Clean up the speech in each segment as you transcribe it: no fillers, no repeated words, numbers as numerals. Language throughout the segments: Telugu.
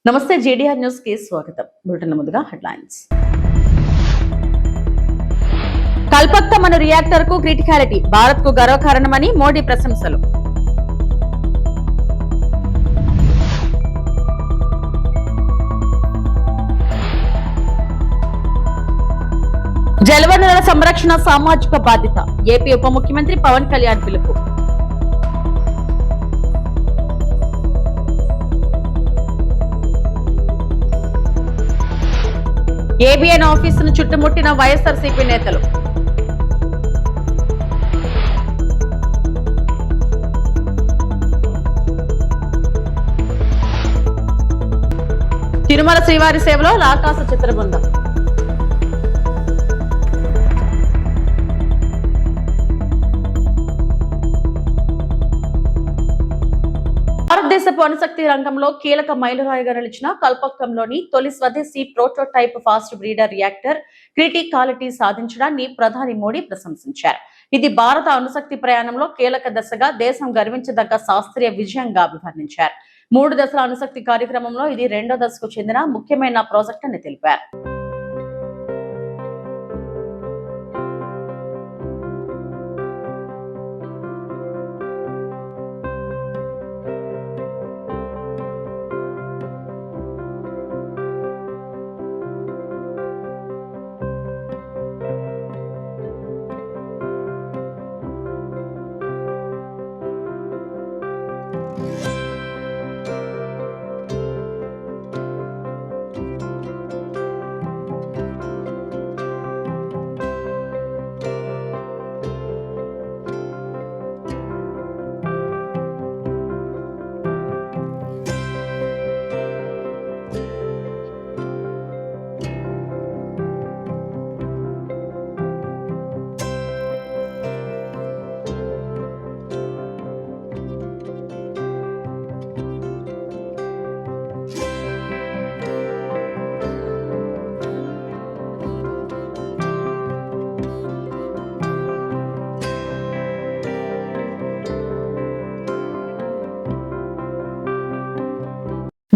నమస్తే జేడీఆర్ న్యూస్ కి స్వాగతం. బులెటిన్ ముందుగా హెడ్లైన్స్. కల్పక్క మన రియాక్టర్ కు క్రిటికాలిటీ, భారత్ కు గర్వకారణమని మోడీ ప్రశంసలు. జలవనరుల సంరక్షణ సామాజిక బాధ్యత, ఏపీ ఉప ముఖ్యమంత్రి పవన్ కళ్యాణ్ పిలుపు. ఏబిఎన్ ఆఫీసును చుట్టుముట్టిన వైఎస్ఆర్సీపీ నేతలు. తిరుమల శ్రీవారి సేవలో లాకాస చిత్రబృందం. భారతదేశపు అణుశక్తి రంగంలో కీలక మైలురాయిగా నిలిచిన కల్పక్కంలోని తొలి స్వదేశీ prototype fast breeder reactor criticality సాధించడాన్ని ప్రధాని మోడీ ప్రశంసించారు. ఇది భారత అణుశక్తి ప్రయాణంలో కీలక దశగా దేశం గర్వించదగ్గ శాస్త్రీయ విజయంగా అభివర్ణించారు. 3 దశల అణుశక్తి కార్యక్రమంలో ఇది 2వ దశకు చెందిన ముఖ్యమైన ప్రాజెక్ట్ అని తెలిపారు.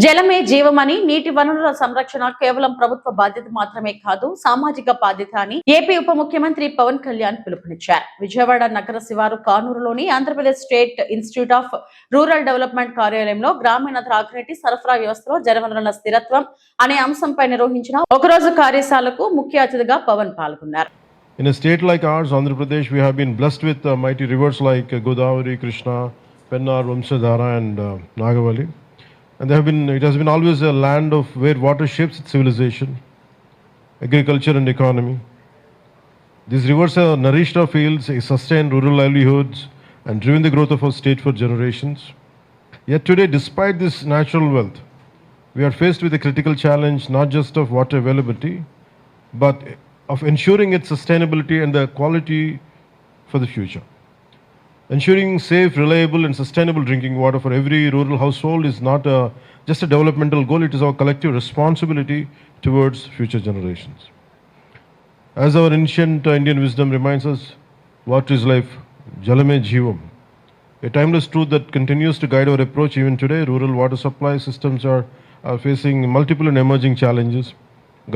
జలమే జీవమని, నీటి వనరుల సంరక్షణ కేవలం ప్రభుత్వ బాధ్యత మాత్రమే కాదు, సామాజిక బాధ్యత అని ఏపీ ఉప ముఖ్యమంత్రి పవన్ కళ్యాణ్ పిలుపునిచ్చారు. విజయవాడ నగర శివారు కానూరులోని Andhra Pradesh state institute of rural development కార్యాలయంలో గ్రామీణ త్రాగునీటి సరఫరా వ్యవస్థలో జలవనరుల స్థిరత్వం అనే అంశంపై నిర్వహించిన ఒకరోజు కార్యశాలకు ముఖ్య అతిథిగా పవన్ పాల్గొన్నారు. In a state like ours, Andhra Pradesh, we have been blessed with mighty rivers like Godavari, Krishna, Pennar, Vamsadhara and Nagavali. And it has been always a land of where water shapes its civilization, agriculture and economy. These rivers have nourished our fields, sustained rural livelihoods and driven the growth of our state for generations. Yet today, despite this natural wealth, we are faced with a critical challenge not just of water availability, but of ensuring its sustainability and the quality for the future. Ensuring safe, reliable and sustainable drinking water for every rural household is not just a developmental goal, it is our collective responsibility towards future generations. As our ancient Indian wisdom reminds us, water is life, jalame jeevam. A timeless truth that continues to guide our approach even today. Rural water supply systems are facing multiple and emerging challenges.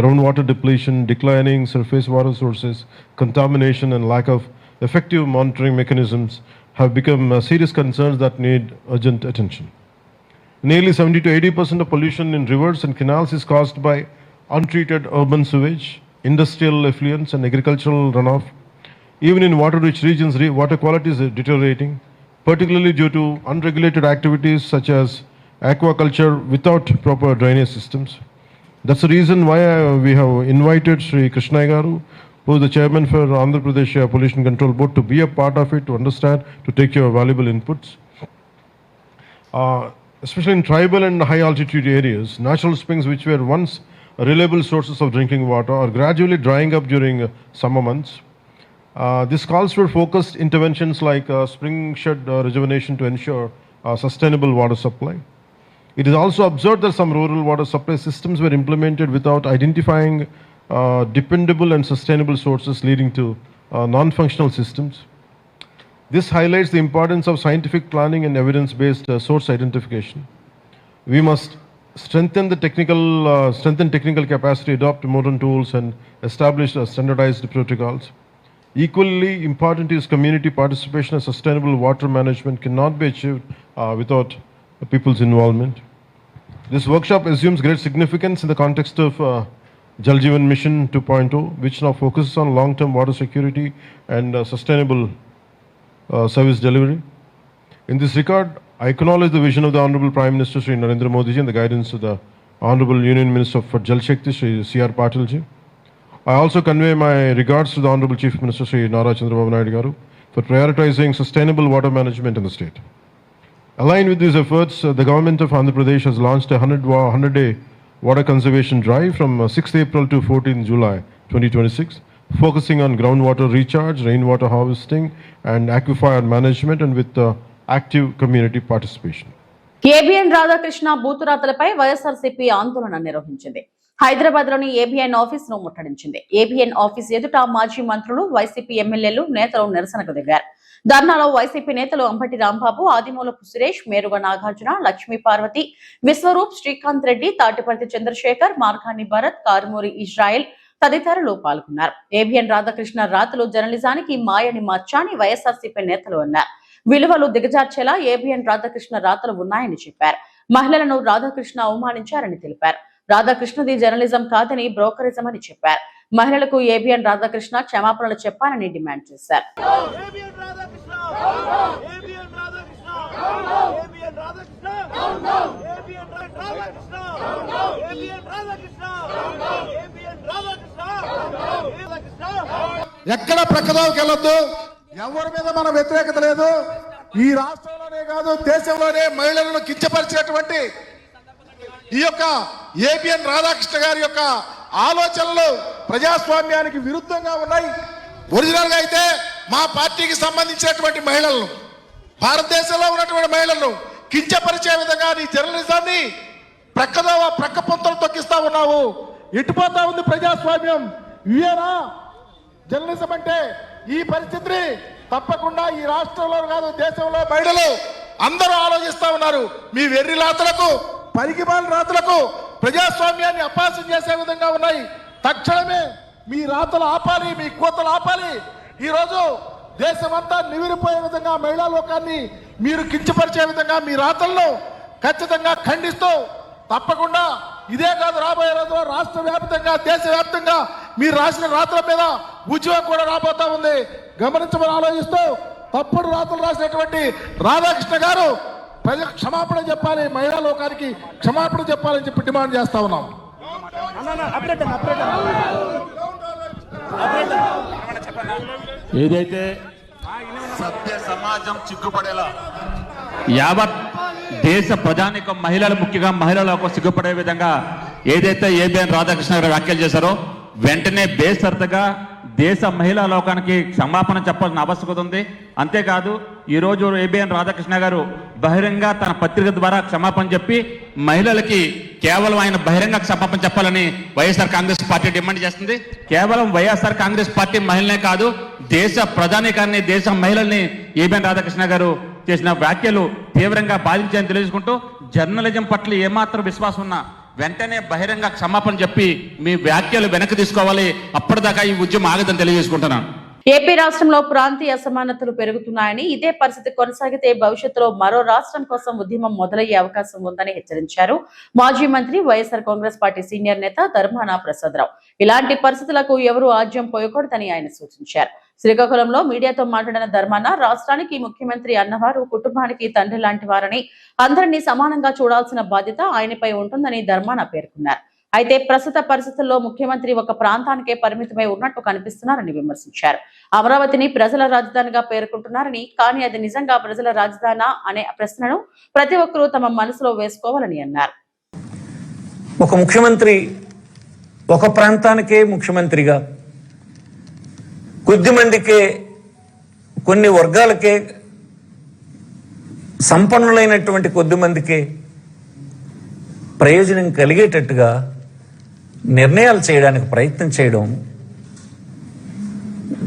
Groundwater depletion, declining surface water sources, contamination and lack of effective monitoring mechanisms have become serious concerns that need urgent attention. Nearly 70 to 80% of pollution in rivers and canals is caused by untreated urban sewage, industrial effluents and agricultural runoff. Even in water-rich regions, water quality is deteriorating, particularly due to unregulated activities such as aquaculture without proper drainage systems. That's the reason why we have invited Sri Krishna Garu, who is the chairman for Andhra Pradesh Pollution Control Board, to be a part of it, to understand, to take your valuable inputs. Especially in tribal and high altitude areas, natural springs which were once reliable sources of drinking water are gradually drying up during summer months. This calls for focused interventions like spring shed rejuvenation to ensure sustainable water supply. It is also observed that some rural water supply systems were implemented without identifying dependable and sustainable sources, leading to non-functional systems. This highlights the importance of scientific planning and evidence-based source identification. We must strengthen technical capacity, adopt modern tools, and establish standardized protocols. Equally important is community participation, and sustainable water management cannot be achieved without people's involvement. This workshop assumes great significance in the context of Jal Jeevan Mission 2.0, which now focuses on long-term water security and sustainable service delivery. In this regard, I acknowledge the vision of the Honorable Prime Minister Shri Narendra Modi ji and the guidance of the Honorable Union Minister for Jal Shakti Shri C.R. Patil ji. I also convey my regards to the Honorable Chief Minister Shri Nara Chandrababu Naidu Garu for prioritizing sustainable water management in the state. Aligned with these efforts, the government of Andhra Pradesh has launched a 100-day water conservation drive from 6th April to 14th July 2026, focusing on groundwater recharge, rainwater harvesting, and aquifer management, and with active community participation. ABN Radhakrishna బూతురాతలపై వైఎస్ఆర్సీపీ ఆందోళన నిర్వహించింది. హైదరాబాద్ లోని ఏబిఎన్ ఆఫీస్ ను ముట్టడించింది. ఏబిఎన్ ఆఫీస్ ఎదుట మాజీ మంత్రులు, వైసీపీ ఎమ్మెల్యేలు, నేతలు నిరసనకు దిగారు. ధర్నాలో వైసీపీ నేతలు అంబటి రాంబాబు, ఆదిమూలపు సురేష్, మేరుగ నాగార్జున, లక్ష్మీ పార్వతి, విశ్వరూప్, శ్రీకాంత్ రెడ్డి, తాటిపర్తి చంద్రశేఖర్, మార్కాని భరత్, కారుమూరి ఇజ్రాయెల్ తదితరులు పాల్గొన్నారు. ఏబిఎన్ రాధాకృష్ణ రాతలు జర్నలిజానికి మాయని మార్చాని వైఎస్ఆర్సీపీ నేతలు అన్నారు. విలువలు దిగజార్చేలా ఏబిఎన్ రాధాకృష్ణ రాతలు ఉన్నాయని చెప్పారు. మహిళలను రాధాకృష్ణ అవమానించారని తెలిపారు. రాధాకృష్ణది జర్నలిజం కాదని బ్రోకరిజం అని చెప్పారు. మహిళలకు ఏబిఎన్ రాధాకృష్ణ క్షమాపణలు చెప్పాలని డిమాండ్ చేశారు. ఎక్కడ ప్రక్కదోకి వెళ్ళొద్దు, ఎవరి మీద మన వ్యతిరేకత లేదు. ఈ రాష్ట్రంలోనే కాదు దేశంలోనే మహిళలను కించపరిచినటువంటి ఈ యొక్క ఏబిఎన్ రాధాకృష్ణ గారి యొక్క ఆలోచనలు ప్రజాస్వామ్యానికి విరుద్ధంగా ఉన్నాయి. ఒరిజినల్ గా అయితే మా పార్టీకి సంబంధించినటువంటి మహిళలను, భారతదేశంలో ఉన్నటువంటి మహిళలను కించపరిచే విధంగా నీ జర్నలిజాన్ని ప్రక్క పొంతలు తొక్కిస్తా ఉన్నావు. ఎటుపోతా ఉంది ప్రజాస్వామ్యం? ఇవేనా జర్నలిజం అంటే? ఈ పరిస్థితిని తప్పకుండా ఈ రాష్ట్రంలో కాదు దేశంలో మహిళలు అందరూ ఆలోచిస్తా ఉన్నారు. మీ వెర్రి రాతలకు, పరిగిమాల రాతలకు ప్రజాస్వామ్యాన్ని అపహాస్యం చేసే విధంగా ఉన్నాయి. తక్షణమే మీ రాతలు ఆపాలి, మీ కోతలు ఆపాలి. ఈరోజు దేశమంతా నివిరిపోయే విధంగా మహిళా లోకాన్ని మీరు కించపరిచే విధంగా మీ రాతలను ఖచ్చితంగా ఖండిస్తూ, తప్పకుండా ఇదే కాదు రాబోయే రోజుల్లో రాష్ట్ర వ్యాప్తంగా, దేశవ్యాప్తంగా మీరు రాసిన రాతల మీద ఉద్యమం కూడా రాబోతా ఉంది. గమనించమని ఆలోచిస్తూ తప్పుడు రాతలు రాసినటువంటి రాధాకృష్ణ గారు ప్రజలకు క్షమాపణ చెప్పాలి, మహిళా లోకానికి క్షమాపణ చెప్పాలని చెప్పి డిమాండ్ చేస్తా ఉన్నాం. ఏదైతే సభ్య సమాజం చిక్కుపడేలా యావత్ దేశ ప్రజానికం, మహిళలు ముఖ్యంగా మహిళలకు సిగ్గుపడే విధంగా ఏదైతే ఏబిఎన్ రాధాకృష్ణ గారు వ్యాఖ్యలు చేశారో వెంటనే బేసరతగా దేశ మహిళా లోకానికి క్షమాపణ చెప్పాల్సిన ఆవశ్యకత ఉంది. అంతేకాదు ఈరోజు ఏబిఎన్ రాధాకృష్ణ గారు బహిరంగ తన పత్రిక ద్వారా క్షమాపణ చెప్పి మహిళలకి కేవలం ఆయన బహిరంగ క్షమాపణ చెప్పాలని వైఎస్ఆర్ కాంగ్రెస్ పార్టీ డిమాండ్ చేస్తుంది. కేవలం వైఎస్ఆర్ కాంగ్రెస్ పార్టీ మహిళనే కాదు, దేశ ప్రధానికాన్ని, దేశ మహిళల్ని ఏబిఎన్ రాధాకృష్ణ గారు చేసిన వ్యాఖ్యలు తీవ్రంగా బాధించాయని తెలియజేసుకుంటూ, జర్నలిజం పట్ల ఏమాత్రం విశ్వాసం ఉన్నా వెంటనే బహిరంగ క్షమాపణ చెప్పి మీ వ్యాఖ్యలు వెనక్కి తీసుకోవాలి. అప్పటిదాకా ఈ ఉద్యమం ఆగదని తెలియజేసుకుంటున్నాను. ఏపీ రాష్ట్రంలో ప్రాంతీయ అసమానతలు పెరుగుతున్నాయని, ఇదే పరిస్థితి కొనసాగితే భవిష్యత్తులో మరో రాష్ట్రం కోసం ఉద్యమం మొదలయ్యే అవకాశం ఉందని హెచ్చరించారు మాజీ మంత్రి, వైఎస్ఆర్ కాంగ్రెస్ పార్టీ సీనియర్ నేత ధర్మాన ప్రసాదరావు. ఇలాంటి పరిస్థితులకు ఎవరూ ఆజ్యం పోయకూడదని ఆయన సూచించారు. శ్రీకాకుళంలో మీడియాతో మాట్లాడిన ధర్మాన, రాష్ట్రానికి ముఖ్యమంత్రి అన్నవారు కుటుంబానికి తండ్రి లాంటి వారని, అందరినీ సమానంగా చూడాల్సిన బాధ్యత ఆయనపై ఉంటుందని ధర్మాన పేర్కొన్నారు. అయితే ప్రస్తుత పరిస్థితుల్లో ముఖ్యమంత్రి ఒక ప్రాంతానికే పరిమితమై ఉన్నట్టు కనిపిస్తున్నారని విమర్శించారు. అమరావతిని ప్రజల రాజధానిగా పేర్కొంటున్నారని, కానీ అది నిజంగా ప్రజల రాజధానా అనే ప్రశ్నను ప్రతి ఒక్కరూ తమ మనసులో వేసుకోవాలని అన్నారు. ఒక ముఖ్యమంత్రి ఒక ప్రాంతానికే ముఖ్యమంత్రిగా, కొద్ది మందికే, కొన్ని వర్గాలకే, సంపన్నులైనటువంటి కొద్ది మందికే ప్రయోజనం కలిగేటట్టుగా నిర్ణయాలు చేయడానికి ప్రయత్నం చేయడం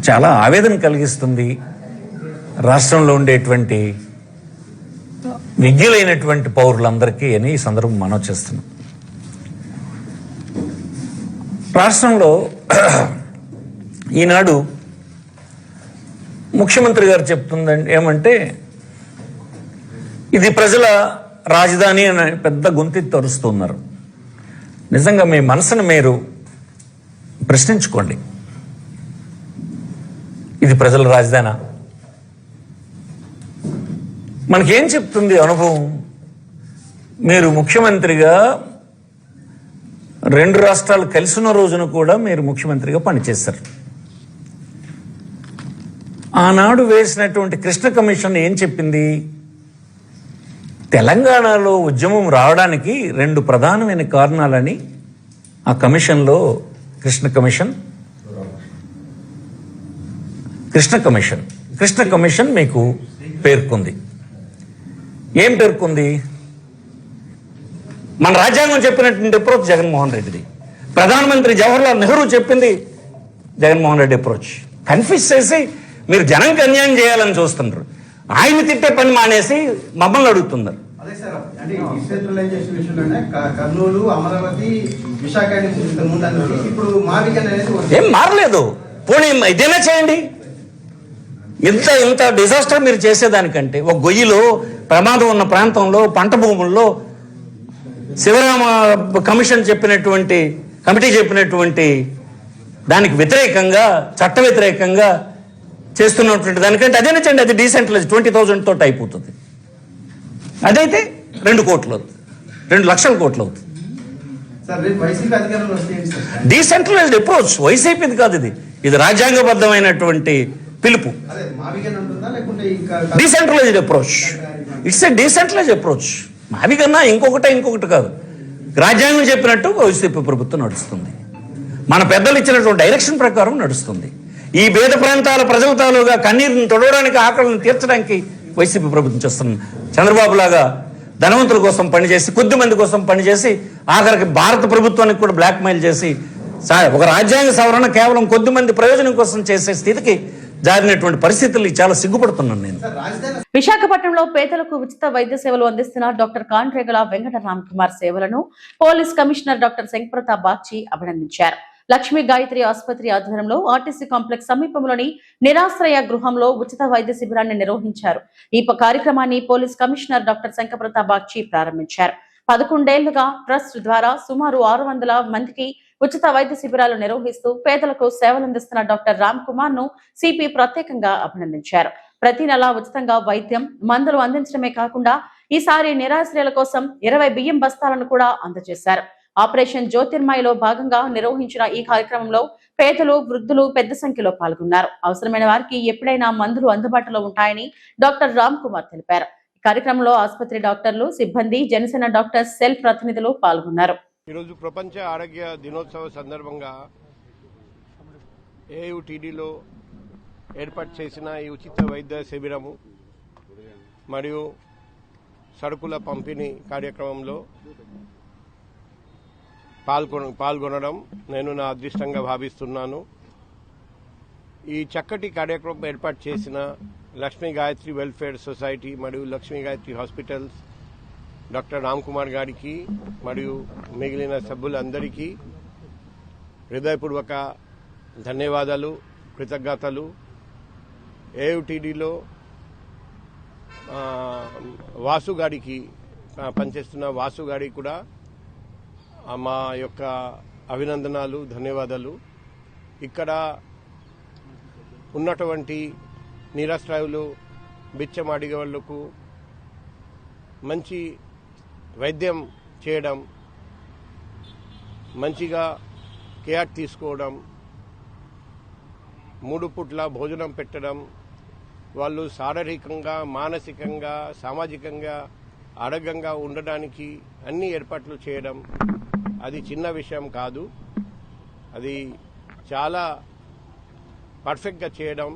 చాలా ఆవేదన కలిగిస్తుంది. రాష్ట్రంలో ఉండేటువంటి విజ్ఞులైనటువంటి పౌరులందరికీ అని ఈ సందర్భం మనవి చేస్తున్నాం. రాష్ట్రంలో ఈనాడు ముఖ్యమంత్రి గారు చెప్తుందండి ఏమంటే ఇది ప్రజల రాజధాని అని పెద్ద గొంతెత్తి అరుస్తున్నారు. నిజంగా మీ మనసును మీరు ప్రశ్నించుకోండి. ఇది ప్రజల రాజధానా? మనకేం చెప్తుంది అనుభవం? మీరు ముఖ్యమంత్రిగా 2 రాష్ట్రాలు కలిసిన రోజున కూడా మీరు ముఖ్యమంత్రిగా పనిచేశారు. ఆనాడు వేసినటువంటి కృష్ణ కమిషన్ ఏం చెప్పింది? తెలంగాణలో ఉద్యమం రావడానికి 2 ప్రధానమైన కారణాలని ఆ కమిషన్లో కృష్ణ కమిషన్ మీకు పేర్కొంది. ఏం పేర్కొంది? మన రాజ్యాంగం చెప్పినటువంటి అప్రోచ్ జగన్మోహన్ రెడ్డిది, ప్రధానమంత్రి జవహర్లాల్ నెహ్రూ చెప్పింది జగన్మోహన్ రెడ్డి అప్రోచ్. కన్ఫ్యూజ్ చేసి మీరు జనంకి అన్యాయం చేయాలని చూస్తున్నారు. ఆయన తిట్టే పని మానేసి మమ్మల్ని అడుగుతున్నారు. అదే సార్, అంటే డిసెంట్రలైజేషన్ విషయంలోనే కర్నూలు, అమరావతి, విశాఖ ఇప్పుడు మావికన్ అనేది ఏం మారలేదు. పోనీ ఇదేనా చేయండి. ఇంత డిజాస్టర్ మీరు చేసేదానికంటే ఒక గొయ్యిలో ప్రమాదం ఉన్న ప్రాంతంలో పంట భూముల్లో శివరామ కమిటీ చెప్పినటువంటి దానికి వ్యతిరేకంగా, చట్ట వ్యతిరేకంగా చేస్తున్నటువంటి దానికంటే అదేనా చేయండి. అది డీసెంట్రలైజ్ 20,000 తోటి అయిపోతుంది. అదైతే 2 కోట్లు అవుతుంది, 2 లక్షల కోట్లు అవుతుంది. డీసెంట్రలైజ్డ్ అప్రోచ్ వైసీపీది కాదు, ఇది రాజ్యాంగబద్ధమైనటువంటి పిలుపు. Decentralised approach, it's a decentralised approach. మావి కన్నా ఇంకొకటి కాదు. రాజ్యాంగం చెప్పినట్టు వైసీపీ ప్రభుత్వం నడుస్తుంది. మన పెద్దలు ఇచ్చినటువంటి డైరెక్షన్ ప్రకారం నడుస్తుంది. ఈ పేద ప్రాంతాల ప్రజల తాలూగా కన్నీరుని తొడవడానికి, ఆకలిని తీర్చడానికి వైసీపీ ప్రభుత్వం చేస్తుంది. చంద్రబాబు లాగా ధనవంతుల కోసం పనిచేసి, కొద్ది మంది కోసం పనిచేసి, ఆఖరికి భారత ప్రభుత్వానికి కూడా బ్లాక్మెయిల్ చేసి ఒక రాజ్యాంగ సవరణ కేవలం కొద్ది మంది ప్రయోజనం కోసం చేసే స్థితికి జారినటువంటి పరిస్థితులు చాలా సిగ్గుపడుతున్నాను నేను. విశాఖపట్నంలో పేదలకు ఉచిత వైద్య సేవలు అందిస్తున్న డాక్టర్ కాండ్రేగల వెంకట రామ్కుమార్ సేవలను పోలీస్ కమిషనర్ డాక్టర్ శంకరప్రతాప్ బాగ్చి అభినందించారు. లక్ష్మీ గాయత్రి ఆసుపత్రి ఆధ్వర్యంలో ఆర్టీసీ కాంప్లెక్స్ సమీపంలోని నిరాశ్రయ గృహంలో ఉచిత వైద్య శిబిరాన్ని నిర్వహించారు. ఈ కార్యక్రమాన్ని పోలీస్ కమిషనర్ డాక్టర్ శంకరప్రతాప్ బాగ్చి ప్రారంభించారు. 11 ఏళ్లుగా ట్రస్ట్ ద్వారా సుమారు 600 మందికి ఉచిత వైద్య శిబిరాలు నిర్వహిస్తూ పేదలకు సేవలందిస్తున్న డాక్టర్ రామ్ కుమార్ ను సిపి ప్రత్యేకంగా అభినందించారు. ప్రతి నెల ఉచితంగా వైద్యం, మందులు అందించడమే కాకుండా ఈసారి నిరాశ్రయుల కోసం 20 బియ్యం బస్తాలను కూడా అందజేశారు. ఆపరేషన్ జ్యోతిర్మయలో భాగంగా నిర్వహించిన ఈ కార్యక్రమంలో పేదలు, వృద్ధులు పెద్ద సంఖ్యలో పాల్గొన్నారు. అవసరమైన వారికి ఎప్పుడైనా మందులు అందుబాటులో ఉంటాయని డాక్టర్ రామ్ కుమార్ తెలిపారు. ఈ కార్యక్రమంలో ఆసుపత్రి డాక్టర్లు, సిబ్బంది, జనసేన డాక్టర్స్ సెల్ ప్రతినిధులు పాల్గొన్నారు. ఈరోజు ప్రపంచ ఆరోగ్య దినోత్సవ సందర్భంగా ఏయుటిడిలో ఏర్పాటు చేసిన ఈ ఉచిత వైద్య శిబిరము మరియు సరుకుల పంపిణీ కార్యక్రమంలో పాల్గొనడం నేను నా అదృష్టంగా భావిస్తున్నాను. ఈ చక్కటి కార్యక్రమం ఏర్పాటు చేసిన లక్ష్మీ గాయత్రి వెల్ఫేర్ సొసైటీ మరియు లక్ష్మీ గాయత్రి హాస్పిటల్స్ డాక్టర్ రామ్ కుమార్ గారికి మరియు మిగిలిన సభ్యులందరికీ హృదయపూర్వక ధన్యవాదాలు, కృతజ్ఞతలు. ఏయుటిడిలో వాసు గారికి పనిచేస్తున్న వాసు గారికి కూడా మా యొక్క అభినందనలు, ధన్యవాదాలు. ఇక్కడ ఉన్నటువంటి నిరాశ్రయులు, బిచ్చం అడిగే వాళ్లకు మంచి వైద్యం చేయడం, మంచిగా కేర్ తీసుకోవడం, 3 పూట్ల భోజనం పెట్టడం, వాళ్ళు శారీరకంగా, మానసికంగా, సామాజికంగా ఆరోగ్యంగా ఉండడానికి అన్ని ఏర్పాట్లు చేయడం అది చిన్న విషయం కాదు. అది చాలా పర్ఫెక్ట్గా చేయడం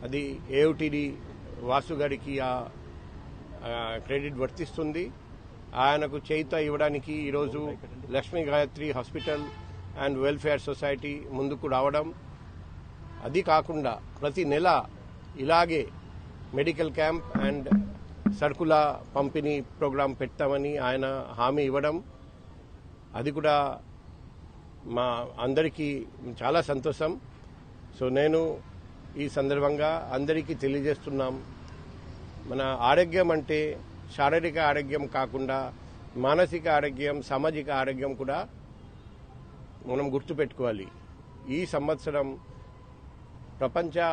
అది ఏయుటిడి వాసు గారికి ఆ క్రెడిట్ వర్తిస్తుంది. ఆయనకు చేయూత ఇవ్వడానికి ఈరోజు Lakshmi Gayatri hospital and welfare society ముందుకు రావడం, అది కాకుండా ప్రతి నెల ఇలాగే మెడికల్ క్యాంప్ అండ్ సరుకుల పంపిణీ ప్రోగ్రాం పెట్టామని ఆయన హామీ ఇవ్వడం, అది కూడా మా అందరికీ చాలా సంతోషం. సో నేను ఈ సందర్భంగా అందరికీ తెలియజేస్తున్నాం, మన ఆరోగ్యం అంటే శారీరక ఆరోగ్యం కాకుండా మానసిక ఆరోగ్యం, సామాజిక ఆరోగ్యం కూడా మనం గుర్తుపెట్టుకోవాలి. ఈ సంవత్సరం ప్రపంచ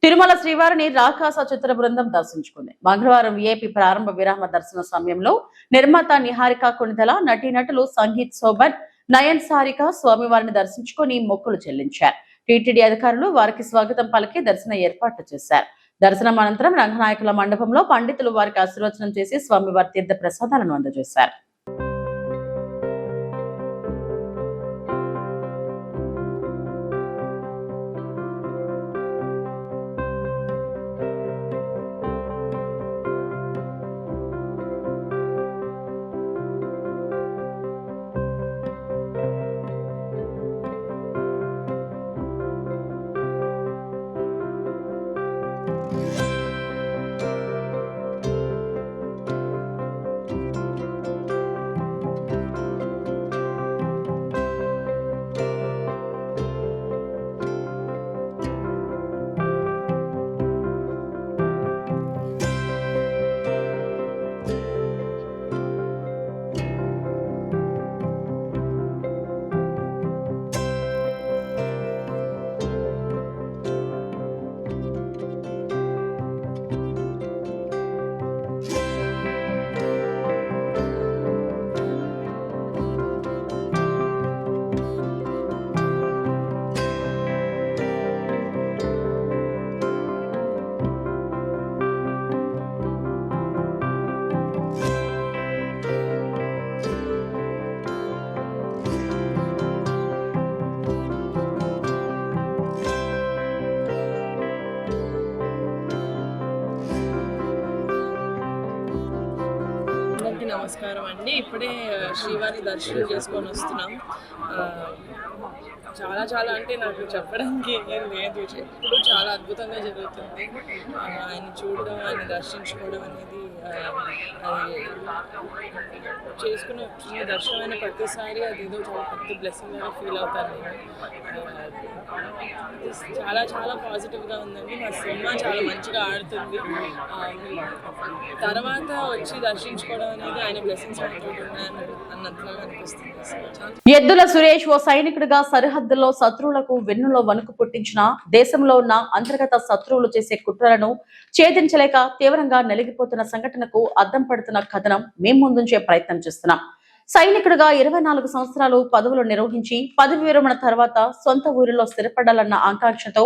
తిరుమల శ్రీవారిని రాకాస చిత్ర బృందం దర్శించుకుంది. మంగళవారం విఐపి ప్రారంభ విరామ దర్శన సమయంలో నిర్మాత నిహారిక కొణిదల, నటీనటులు సంగీత్ శోభన్, నయన్ సారిక స్వామివారిని దర్శించుకుని మొక్కులు చెల్లించారు. టీటీడీ అధికారులు వారికి స్వాగతం పలికి దర్శన ఏర్పాట్లు చేశారు. దర్శనం అనంతరం రంగనాయకుల మండపంలో పండితులు వారికి ఆశీర్వచనం చేసి స్వామివారి తీర్థ ప్రసాదాలను అందజేశారు. నమస్కారం అండి. ఇప్పుడే శ్రీవారి దర్శనం చేసుకొని వస్తున్నాం. చాలా చాలా అంటే నాకు చెప్పడానికి ఏం లేదు. ఎప్పుడు చాలా అద్భుతంగా జరుగుతుంది. ఆయన చూడడం, ఆయన దర్శించుకోవడం అనేది చేసుకుని వచ్చిన దర్శనమైన ప్రతిసారి అది ఏదో చాలా పెద్ద బ్లెస్సింగ్ లాగా ఫీల్ అవుతాను నేను. చాలా చాలా పాజిటివ్గా ఉందండి. మా సినిమా చాలా మంచిగా ఆడుతుంది. తర్వాత వచ్చి దర్శించుకోవడం అనేది ఆయన బ్లెస్సింగ్స్ అన్నట్లుగా అనిపిస్తుంది. ఎద్దుల సురేష్ ఓ సైనికుడిగా సరిహద్దుల్లో శత్రువులకు వెన్నులో వణుకు పుట్టించిన, దేశంలో ఉన్న అంతర్గత శత్రువులు చేసే కుట్రలను ఛేదించలేక తీవ్రంగా నలిగిపోతున్న సంఘటనకు అద్దం పడుతున్న కథనం మేము ముందుంచే ప్రయత్నం చేస్తున్నాం. సైనికుడిగా 24 సంవత్సరాలు పదవులు నిర్వహించి పదవి విరమణ తర్వాత సొంత ఊరిలో స్థిరపడాలన్న ఆకాంక్షతో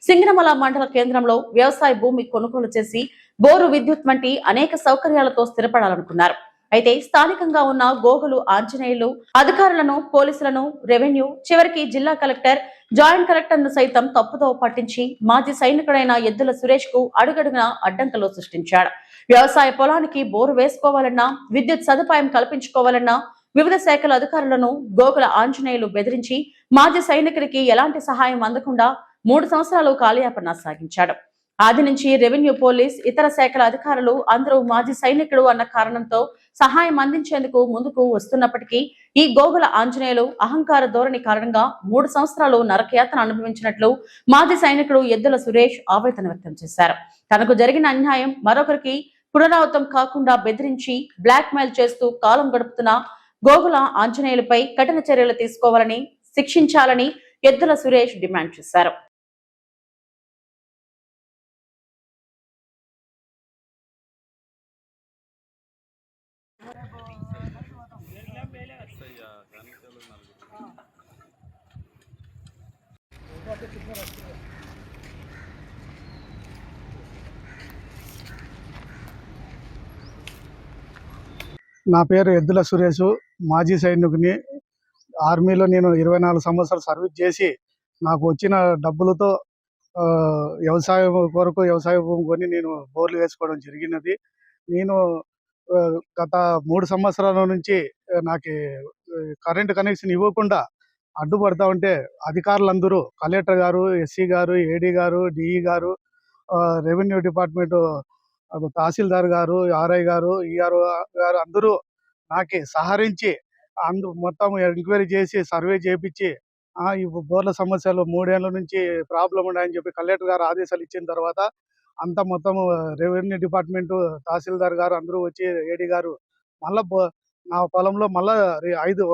సింగనమల మండల కేంద్రంలో వ్యవసాయ భూమి కొనుగోలు చేసి బోరు, విద్యుత్ వంటి అనేక సౌకర్యాలతో స్థిరపడాలనుకున్నారు. అయితే స్థానికంగా ఉన్న గోగులు ఆంజనేయులు అధికారులను, పోలీసులను, రెవెన్యూ, చివరికి జిల్లా కలెక్టర్, జాయింట్ కలెక్టర్ ను సైతం తప్పుతో పట్టించి మాజీ సైనికుడైన ఎద్దుల సురేష్ కు అడుగడుగున అడ్డంకులు సృష్టించాడు. వ్యవసాయ పొలానికి బోరు వేసుకోవాలన్నా, విద్యుత్ సదుపాయం కల్పించుకోవాలన్నా వివిధ శాఖల అధికారులను గోగుల ఆంజనేయులు బెదిరించి మాజీ సైనికుడికి ఎలాంటి సహాయం అందకుండా 3 సంవత్సరాలు కాలయాపన సాగించాడు. ఆది నుంచి రెవెన్యూ, పోలీస్, ఇతర శాఖల అధికారులు అందరూ మాజీ సైనికుడు అన్న కారణంతో సహాయం అందించేందుకు ముందుకు వస్తున్నప్పటికీ ఈ గోగుల ఆంజనేయులు అహంకార ధోరణి కారణంగా 3 సంవత్సరాలు నరకయాతన అనుభవించినట్లు మాజీ సైనికుడు ఎద్దుల సురేష్ ఆవేదన వ్యక్తం చేశారు. తనకు జరిగిన అన్యాయం మరొకరికి పునరావృతం కాకుండా బెదిరించి బ్లాక్ మెయిల్ చేస్తూ కాలం గడుపుతున్న గోగుల ఆంజనేయులపై కఠిన చర్యలు తీసుకోవాలని, శిక్షించాలని ఎద్దుల సురేష్ డిమాండ్ చేశారు. నా పేరు ఎద్దుల సురేష్, మాజీ సైనికుని. ఆర్మీలో నేను 24 సంవత్సరాలు సర్వీస్ చేసి నాకు వచ్చిన డబ్బులతో వ్యవసాయం కొరకు వ్యవసాయ భూమి కొని నేను బోర్లు వేసుకోవడం జరిగినది. నేను గత 3 సంవత్సరాల నుంచి నాకు కరెంటు కనెక్షన్ ఇవ్వకుండా అడ్డుపడతా ఉంటే అధికారులందరూ, కలెక్టర్ గారు, ఎస్సీ గారు, ఏడీ గారు, డిఈ గారు, రెవెన్యూ డిపార్ట్మెంటు తహసీల్దార్ గారు, ఆర్ఐ గారు, ఈఆర్ఓ గారు అందరూ నాకు సహకరించి మొత్తం ఎంక్వైరీ చేసి సర్వే చేపించి ఈ బోర్ల సమస్యలు 3 ఏళ్ల నుంచి ప్రాబ్లం ఉన్నాయని చెప్పి కలెక్టర్ గారు ఆదేశాలు ఇచ్చిన తర్వాత అంతా మొత్తం రెవెన్యూ డిపార్ట్మెంటు, తహసీల్దార్ గారు అందరూ వచ్చి ఏడీ గారు మళ్ళా నా పొలంలో మళ్ళా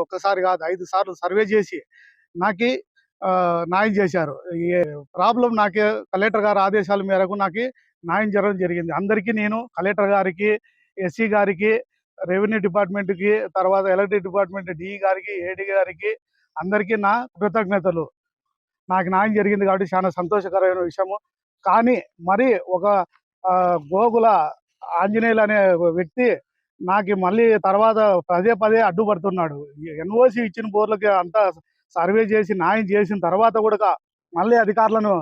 ఒక్కసారి కాదు 5 సార్లు సర్వే చేసి నాకి న్యాయం చేశారు. ఈ ప్రాబ్లం నాకే కలెక్టర్ గారి ఆదేశాల మేరకు నాకు న్యాయం జరగడం జరిగింది. అందరికీ నేను కలెక్టర్ గారికి, ఎస్సీ గారికి, రెవెన్యూ డిపార్ట్మెంట్కి, తర్వాత ఎలక్ట్రిక్ డిపార్ట్మెంట్ డిఈ గారికి, ఏడీ గారికి అందరికీ నా కృతజ్ఞతలు. నాకు న్యాయం జరిగింది కాబట్టి చాలా సంతోషకరమైన విషయము. కానీ మరి ఒక గోగుల ఆంజనేయులు అనే వ్యక్తి నాకు మళ్ళీ తర్వాత పదే అడ్డుపడుతున్నాడు. ఎన్ఓసి ఇచ్చిన బోర్లకి అంతా సర్వే చేసి న్యాయం చేసిన తర్వాత కూడా మళ్ళీ అధికారులను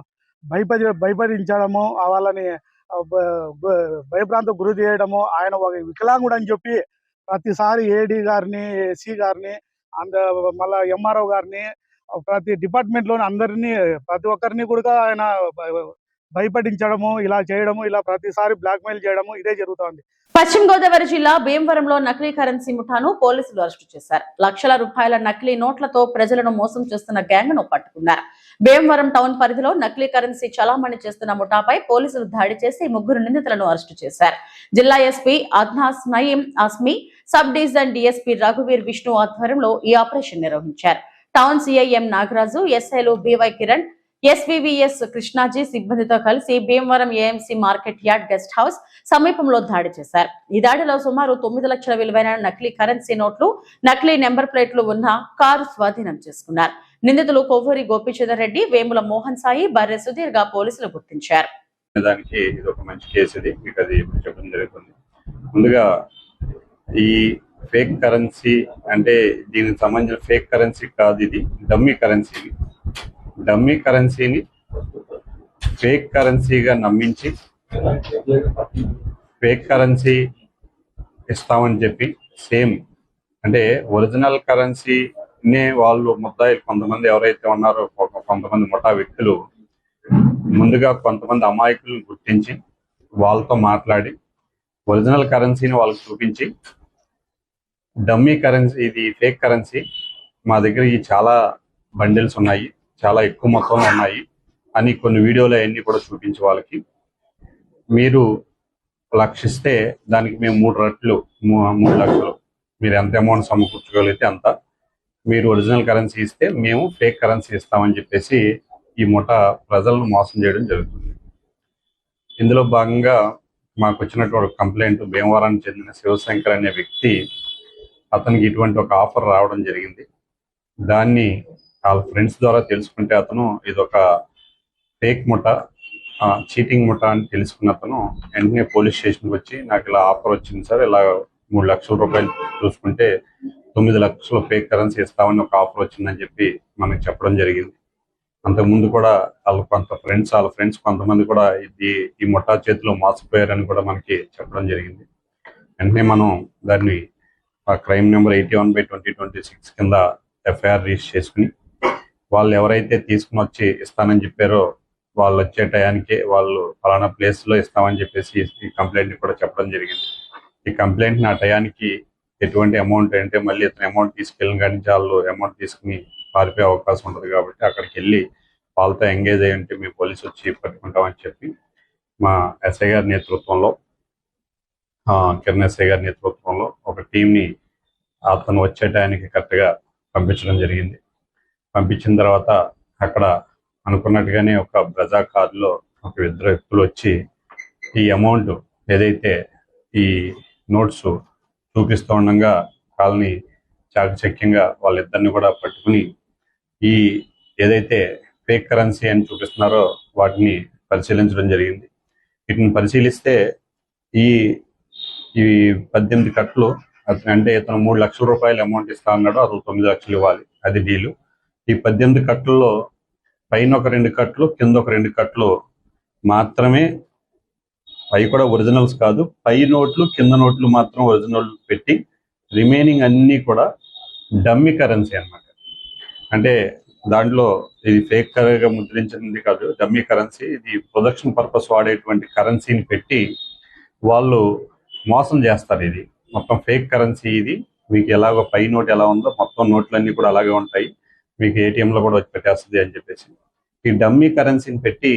భయపడించడము, వాళ్ళని భయభ్రాంతకు గురి చేయడము, ఆయన ఒక వికలాంగుడు అని చెప్పి ప్రతిసారి ఏడీ గారిని, ఎస్సీ గారిని, మళ్ళా ఎంఆర్ఓ గారిని, ప్రతి డిపార్ట్మెంట్లోని అందరినీ ప్రతి ఒక్కరిని కూడా ఆయన భయపడించడము, ఇలా చేయడము, ఇలా ప్రతిసారి బ్లాక్మెయిల్ చేయడము ఇదే జరుగుతోంది. పశ్చిమ గోదావరి జిల్లా భీమవరంలో నకిలీ కరెన్సీ ముఠాను పోలీసులు అరెస్టు చేశారు. లక్షల రూపాయల నకిలీ నోట్లతో ప్రజలను మోసం చేస్తున్న గ్యాంగ్ ను పట్టుకున్నారు. భీమవరం టౌన్ పరిధిలో నకిలీ కరెన్సీ చలామణి చేస్తున్న ముఠాపై పోలీసులు దాడి చేసి 3 నిందితులను అరెస్టు చేశారు. జిల్లా SP Adnan Nayeem Asmi, sub division DSP రఘువీర్ విష్ణు ఆధ్వర్యంలో ఈ ఆపరేషన్ నిర్వహించారు. టౌన్ సిఐఎం నాగరాజు, ఎస్ఐలు బివై కిరణ్, ఎస్వీవీఎస్ కృష్ణాజీ సిబ్బందితో కలిసి Bhimavaram AMC market yard guest house సమీపంలో దాడి చేశారు. ఈ దాడిలో సుమారు 9 లక్షల విలువైన నకిలీ కరెన్సీ నోట్లు, నకిలీ నెంబర్ ప్లేట్లు ఉన్న కారు స్వాధీనం చేసుకున్నారు. నిందితులు కొవ్వూరి గోపీచందర్ రెడ్డి, వేముల మోహన్ సాయి, బర్రె సుధీర్ గా పోలీసులు గుర్తించారు. దానికి ఇది ఒక మంచి కేసు, ఇది మీకు అది చెప్పడం జరుగుతుంది. ముందుగా ఈ ఫేక్ కరెన్సీ అంటే దీనికి సంబంధించిన ఫేక్ కరెన్సీ కాదు, ఇది డమ్మీ కరెన్సీ. డమ్మీ కరెన్సీని ఫేక్ కరెన్సీగా నమ్మించి ఫేక్ కరెన్సీ ఇస్తామని చెప్పి సేమ్ అంటే ఒరిజినల్ కరెన్సీనే వాళ్ళు ముద్దాయిలు కొంతమంది ఎవరైతే ఉన్నారో కొంతమంది ముఠా వ్యక్తులు ముందుగా కొంతమంది అమాయకులను గుర్తించి వాళ్ళతో మాట్లాడి ఒరిజినల్ కరెన్సీని వాళ్ళకి చూపించి డమ్మీ కరెన్సీ, ఇది ఫేక్ కరెన్సీ, మా దగ్గర ఈ చాలా బండిల్స్ ఉన్నాయి, చాలా ఎక్కువ మొత్తంలో ఉన్నాయి అని కొన్ని వీడియోలు అవన్నీ కూడా చూపించి వాళ్ళకి మీరు లక్షిస్తే దానికి మేము 3 రెట్లు 3 లక్షలు మీరు ఎంత అమౌంట్ సమకూర్చగలిగితే అంత, మీరు ఒరిజినల్ కరెన్సీ ఇస్తే మేము ఫేక్ కరెన్సీ ఇస్తామని చెప్పేసి ఈ ముఠా ప్రజలను మోసం చేయడం జరుగుతుంది. ఇందులో భాగంగా మాకు వచ్చినటువంటి కంప్లైంట్, భీమవరానికి చెందిన శివశంకర్ అనే వ్యక్తి, అతనికి ఇటువంటి ఒక ఆఫర్ రావడం జరిగింది. దాన్ని వాళ్ళ ఫ్రెండ్స్ ద్వారా తెలుసుకుంటే అతను ఇదొక ఫేక్ ముఠా, చీటింగ్ ముఠా అని తెలుసుకున్న అతను వెంటనే పోలీస్ స్టేషన్కి వచ్చి నాకు ఇలా ఆఫర్ వచ్చింది సార్, ఇలా 3 లక్షల రూపాయలు చూసుకుంటే 9 లక్షలు ఫేక్ కరెన్సీ ఇస్తామని ఒక ఆఫర్ వచ్చిందని చెప్పి మనకి చెప్పడం జరిగింది. అంతకుముందు కూడా వాళ్ళ ఫ్రెండ్స్ కొంతమంది కూడా ఈ ముఠా చేతిలో మోసపోయారని కూడా మనకి చెప్పడం జరిగింది. వెంటనే మనం దాన్ని క్రైమ్ నెంబర్ 81/2026 కింద ఎఫ్ఐఆర్ రిజిస్టర్ చేసుకుని వాళ్ళు ఎవరైతే తీసుకుని వచ్చి ఇస్తానని చెప్పారో వాళ్ళు వచ్చే టయానికి వాళ్ళు ఫలానా ప్లేస్లో ఇస్తామని చెప్పేసి ఈ కంప్లైంట్ కూడా చెప్పడం జరిగింది. ఈ కంప్లైంట్ నా టయానికి ఎటువంటి అమౌంట్ అంటే మళ్ళీ ఇతను అమౌంట్ తీసుకెళ్ళిన కానీ వాళ్ళు అమౌంట్ తీసుకుని పారిపోయే అవకాశం ఉంటుంది కాబట్టి అక్కడికి వెళ్ళి వాళ్ళతో ఎంగేజ్ అయ్యి ఉంటే మీ పోలీసు వచ్చి పట్టుకుంటామని చెప్పి మా ఎస్ఐ గారి నేతృత్వంలో, కిరణ్ ఎస్ఐ గారి నేతృత్వంలో ఒక టీంని అతను వచ్చే టయానికి కరెక్ట్గా పంపించడం జరిగింది. పంపించిన తర్వాత అక్కడ అనుకున్నట్టుగానే ఒక బ్రజా కారులో ఒక 2 వ్యక్తులు వచ్చి ఈ అమౌంట్ ఏదైతే ఈ నోట్స్ చూపిస్తూ ఉండగా వాళ్ళని చాకచక్యంగా వాళ్ళిద్దరిని కూడా పట్టుకుని ఈ ఏదైతే ఫేక్ కరెన్సీ అని చూపిస్తున్నారో వాటిని పరిశీలించడం జరిగింది. వీటిని పరిశీలిస్తే ఈ 18 కట్లు అంటే ఇతను 3 లక్షల రూపాయలు అమౌంట్ ఇస్తా అన్నాడు, అతను 9 లక్షలు ఇవ్వాలి, అది డీలు. ఈ 18 కట్లలో పైన ఒక 2 కట్లు, కింద ఒక 2 కట్లు మాత్రమే, అవి కూడా ఒరిజినల్స్ కాదు, పై నోట్లు కింద నోట్లు మాత్రం ఒరిజినల్ పెట్టి రిమైనింగ్ అన్నీ కూడా డమ్మీ కరెన్సీ అన్నమాట. అంటే దాంట్లో ఇది ఫేక్ గా ముద్రించింది కాదు, డమ్మీ కరెన్సీ. ఇది ప్రొడక్షన్ పర్పస్ వాడేటువంటి కరెన్సీని పెట్టి వాళ్ళు మోసం చేస్తారు. ఇది మొత్తం ఫేక్ కరెన్సీ, ఇది మీకు ఎలాగో పై నోట్ ఎలా ఉందో మొత్తం నోట్లన్నీ కూడా అలాగే ఉంటాయి, మీకు ఏటీఎంలో కూడా వచ్చి పెట్టేస్తుంది అని చెప్పేసి ఈ డమ్మీ కరెన్సీని పెట్టి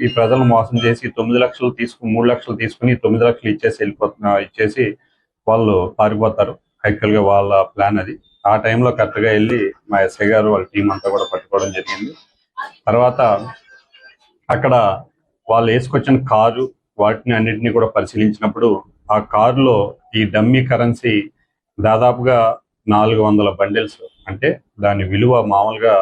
ఈ ప్రజలు మోసం చేసి 9 లక్షలు 3 లక్షలు తీసుకుని 9 లక్షలు ఇచ్చేసి వాళ్ళు పారిపోతారు. యాక్చువల్గా వాళ్ళ ప్లాన్ అది. ఆ టైంలో కరెక్ట్గా వెళ్ళి మా ఎస్ఐ గారు వాళ్ళ టీం అంతా కూడా పట్టుకోవడం జరిగింది. తర్వాత అక్కడ వాళ్ళు వేసుకొచ్చిన కారు వాటిని అన్నిటిని కూడా పరిశీలించినప్పుడు ఆ కారులో ఈ డమ్మీ కరెన్సీ దాదాపుగా 400 బండిల్స్, అంటే దాని విలువ మామూలుగా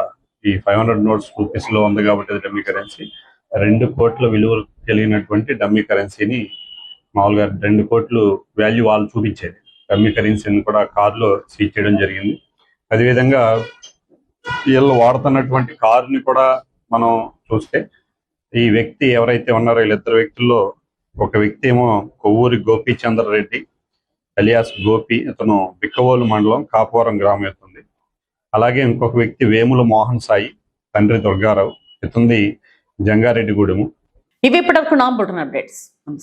ఈ 500 నోట్స్ రూపీస్లో ఉంది కాబట్టి అది డమ్మీ కరెన్సీ. 2 కోట్ల విలువ కలిగినటువంటి డమ్మీ కరెన్సీని మామూలుగా 2 కోట్లు వాల్యూ వాళ్ళు చూపించేది డమ్మీ కరెన్సీని కూడా కారులో సీజ్ చేయడం జరిగింది. అదేవిధంగా వీళ్ళు వాడుతున్నటువంటి కారుని కూడా మనం చూస్తే ఈ వ్యక్తి ఎవరైతే ఉన్నారో వీళ్ళిద్దరు వ్యక్తుల్లో ఒక వ్యక్తి ఏమో కొవ్వూరి గోపీచంద్ర రెడ్డి అలియాస్ గోపి, ఇతను బిక్కవోలు మండలం కాపువరం గ్రామం అవుతుంది. అలాగే ఇంకొక వ్యక్తి వేముల మోహన్ సాయి, తండ్రి దుర్గారావు, ఇతనిది జంగారెడ్డిగూడెము. ఇవి ఇప్పటివరకు నా బులెటిన్ అప్డేట్స్.